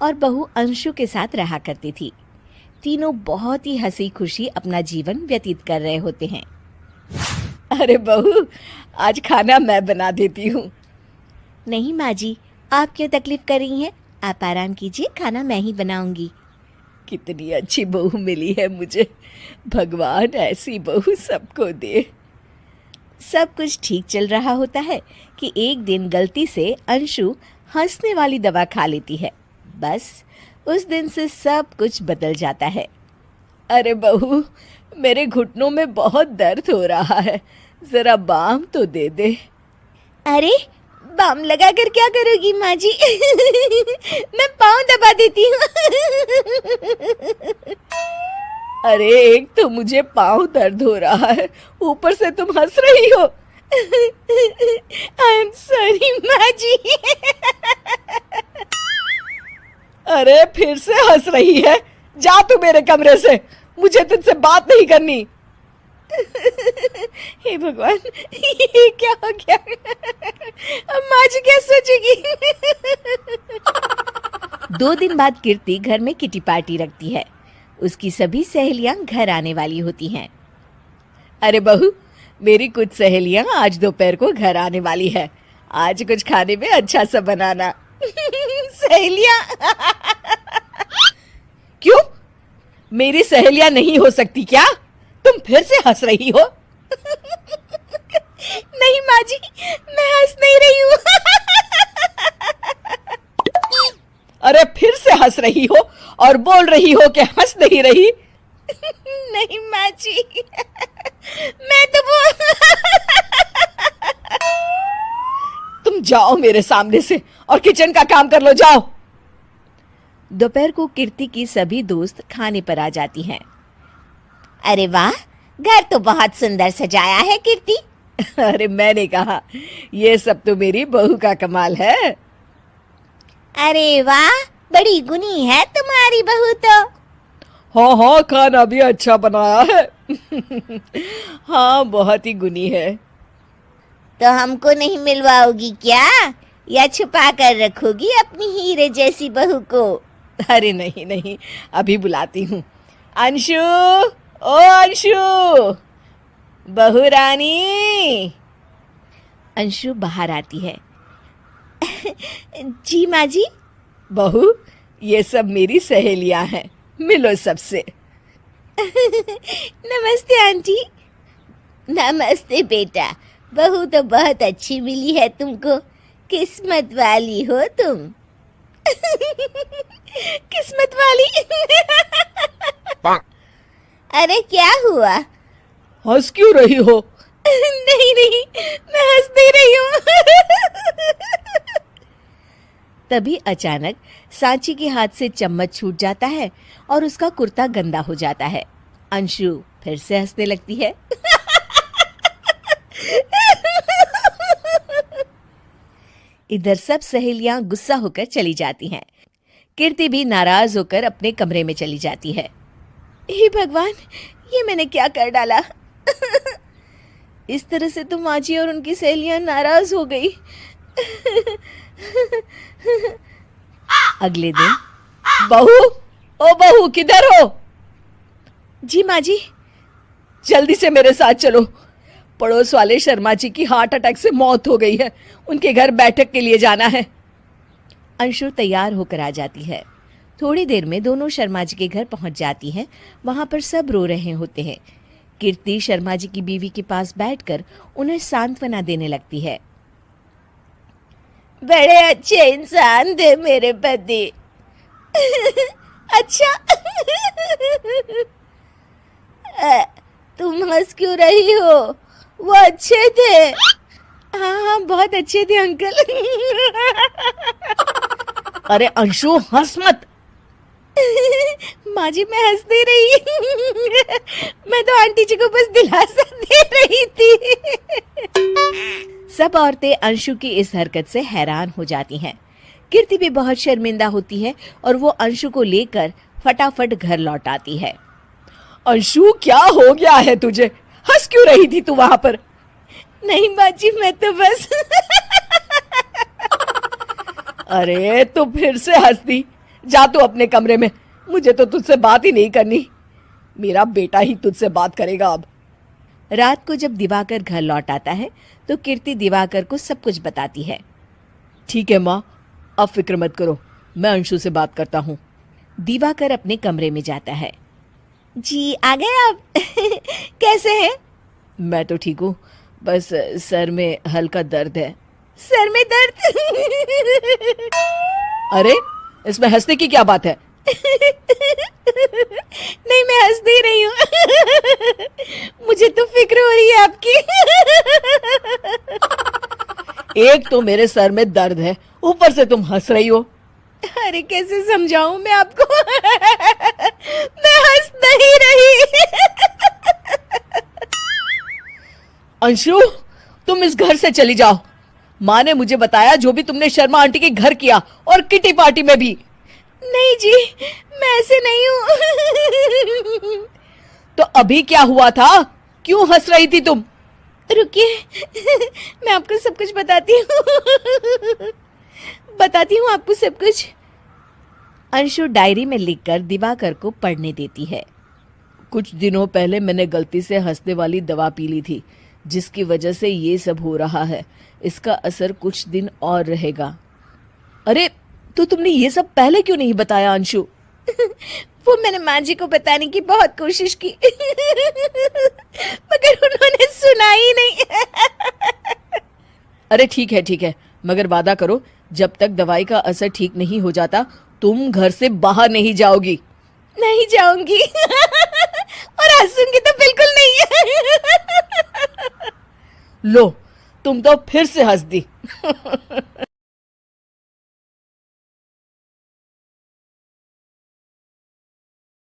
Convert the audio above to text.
और बहू अंशु के साथ रहा करती थी। तीनों बहुत ही हंसी खुशी अपना जीवन व्यतीत कर रहे होते हैं। अरे बहू, आज खाना मैं बना देती हूँ। नहीं माँ जी, आप क्यों तकलीफ कर रही हैं? आप आराम कीजिए, खाना मैं ही बनाऊंगी। कितनी अच्छी बहू मिली है मुझे। भगवान ऐसी बहू सबको दे। सब कुछ ठीक चल रहा होता है कि एक दिन गलती से अंशु हंसने वाली दवा खा लेती है। बस उस दिन से सब कुछ बदल जाता है। अरे बहू, मेरे घुटनों में बहुत दर्द हो रहा है, जरा बाम तो दे दे। अरे बाम लगा कर क्या करोगी माँ जी? मैं पाँव दबा देती हूँ। अरे एक तो मुझे पाँव दर्द हो रहा है, ऊपर से तुम हंस रही हो। आई एम सॉरी माँ जी। अरे फिर से हंस रही है, जा तू मेरे कमरे से, मुझे तुझसे बात नहीं करनी। हे भगवान, ये क्या हो गया? अब माँ जी क्या सोचेगी? 2 दिन बाद कीर्ति घर में किटी पार्टी रखती है। उसकी सभी सहेलियां घर आने वाली होती हैं। अरे बहू, मेरी कुछ सहेलियां आज दोपहर को घर आने वाली है। आज कुछ खाने में अच्छा सा बनाना। सहेलियां? क्यों? मेरी सहेलियां नहीं हो सकती क्या? तुम फिर से हंस रही हो? नहीं माँ जी, मैं हंस नहीं रही हूँ। अरे फिर से हंस रही हो और बोल रही हो कि हंस नहीं रही। नहीं माँ जी, मैं तो वो तुम जाओ मेरे सामने से और किचन का काम कर लो, जाओ। दोपहर को कीर्ति की सभी दोस्त खाने पर आ जाती हैं। अरे वाह, घर तो बहुत सुंदर सजाया है कीर्ति। अरे मैंने कहा, ये सब तो मेरी बहू का कमाल है। अरे वाह, बड़ी गुनी है तुम्हारी बहू तो। हाँ हाँ, खाना भी अच्छा बनाया है। हाँ, बहुत ही गुनी है। तो हमको नहीं मिलवाओगी क्या, या छुपा कर रखोगी अपनी हीरे जैसी बहू को? अरे नहीं नहीं, अभी बुलाती हूँ। अंशु, ओ अंशु, बहू रानी। अंशु बाहर आती है। जी माँ जी। बहू, ये सब मेरी सहेलियां हैं, मिलो सबसे। नमस्ते आंटी। नमस्ते बेटा, बहू तो बहुत अच्छी मिली है तुमको, किस्मत वाली हो तुम। किस्मत वाली? अरे क्या हुआ? हंस क्यों रही हो? नहीं नहीं, मैं हंस नहीं रही हूँ। तभी अचानक सांची के हाथ से चम्मच छूट जाता है और उसका कुर्ता गंदा हो जाता है। अंशु फिर से हंसने लगती है। इधर सब सहेलियां गुस्सा होकर चली जाती हैं। कीर्ति भी नाराज होकर अपने कमरे में चली जाती है। हे भगवान, ये मैंने क्या कर डाला? इस तरह से तो माँ जी और उनकी सहेलियां नाराज हो गई। अगले दिन। बहू, ओ बहू, किधर हो? जी माँ जी। जल्दी से मेरे साथ चलो, पड़ोस वाले शर्मा जी की हार्ट अटैक से मौत हो गई है, उनके घर बैठक के लिए जाना है। अंशु तैयार होकर आ जाती है। थोड़ी देर में दोनों शर्मा जी के घर पहुंच जाती हैं। वहां पर सब रो रहे होते हैं। कीर्ति शर्मा जी की बीवी के पास बैठकर उन्हें सांत्वना देने लगती है। बड़े अच्छे इंसान थे मेरे पति। अच्छा। तुम हंस क्यों रही हो? वो अच्छे थे। हाँ हाँ, बहुत अच्छे थे अंकल। अरे अंशु, हंस मत। माँ जी, मैं हंस नहीं रही। मैं तो आंटी जी को बस दिलासा दे रही थी। सब औरतें अंशु की इस हरकत से हैरान हो जाती हैं। कीर्ति भी बहुत शर्मिंदा होती है और वो अंशु को लेकर फटाफट घर लौट आती है। अंशु, क्या हो गया है तुझे? हंस क्यों रही थी तू वहां पर? नहीं माँ जी, मैं तो बस। अरे तो फिर से हंस दी, जा तू अपने कमरे में, मुझे तो तुझसे बात ही नहीं करनी। मेरा बेटा ही तुझसे बात करेगा अब। रात को जब दिवाकर घर लौट आता है तो कीर्ति दिवाकर को सब कुछ बताती है। ठीक है माँ, अब फिक्र मत करो, मैं अंशु से बात करता हूँ। दिवाकर अपने कमरे में जाता है। जी आ गए आप? कैसे हैं? मैं तो ठीक हूँ, बस सर में हल्का दर्द है। सर में दर्द? अरे इसमें हंसने की क्या बात है? नहीं, मैं हंस नहीं रही हूँ। मुझे तो फिक्र हो रही है आपकी। एक तो मेरे सर में दर्द है, ऊपर से तुम हंस रही हो। अरे कैसे समझाऊं मैं आपको? मैं हंस नहीं रही। अंशु, तुम इस घर से चली जाओ। माँ ने मुझे बताया जो भी तुमने शर्मा आंटी के घर किया, और किटी पार्टी में भी। नहीं जी, मैं ऐसे नहीं हूँ। तो अभी क्या हुआ था? क्यों हंस रही थी तुम? रुकिए, मैं आपको सब कुछ बताती हूँ। बताती हूँ आपको सब कुछ। अंशु डायरी में लिखकर दिवाकर को पढ़ने देती है। कुछ दिनों पहले मैंने गलती से हंसने वाली दवा पी ली थी, जिसकी वजह से ये सब हो रहा है। इसका असर कुछ दिन और रहेगा। अरे तो तुमने ये सब पहले क्यों नहीं बताया अंशु? वो मैंने माँ जी को बताने की बहुत कोशिश की, मगर उन्होंने सुना ही नहीं। अरे ठीक है, मगर वादा करो जब तक दवाई का असर ठीक नहीं हो जाता तुम घर से बाहर नहीं जाओगी। नहीं जाऊंगी। और हंसूंगी तो बिल्कुल नहीं। लो, तुम तो फिर से हंस दी।